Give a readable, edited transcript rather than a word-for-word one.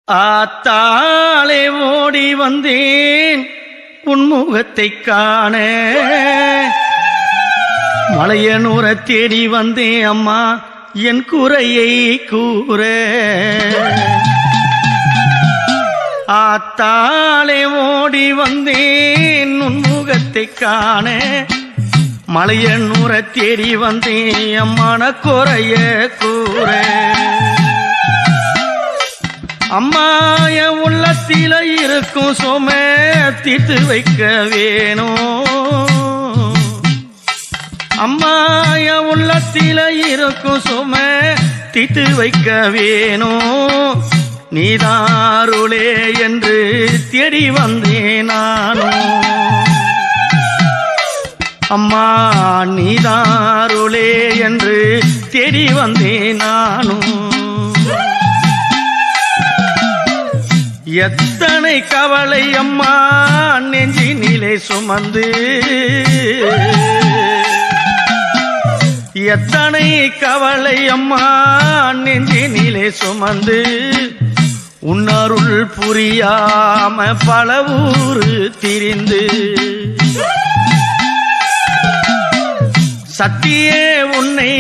ஆத்தாளே ஓடி வந்தேன் உன்முகத்தை காண, மலையனூர தேடி வந்தேன் அம்மா என் குறையை கூற. ஆத்தாளே ஓடி வந்தேன் உன்முகத்தை காண, மலையனூர தேடி வந்தேன் அம்மான குறைய கூற. அம்மா என் உள்ளத்தில இருக்கும் சும தீர்த்து வைக்க வேணும். அம்மா என் உள்ளத்தில இருக்கும் சும தீர்த்து வைக்க வேணும். நீதாருளே என்று தேடி வந்தேன் நானும். அம்மா நீதாருளே என்று தேடி வந்தேன் நானும். எத்தனை கவலை அம்மா நெஞ்சினிலே சுமந்து, எத்தனை கவலை அம்மா நெஞ்சினிலே சுமந்து, உன்னருள் புரியாம பல ஊரு திரிந்து, சத்தியே உன்னை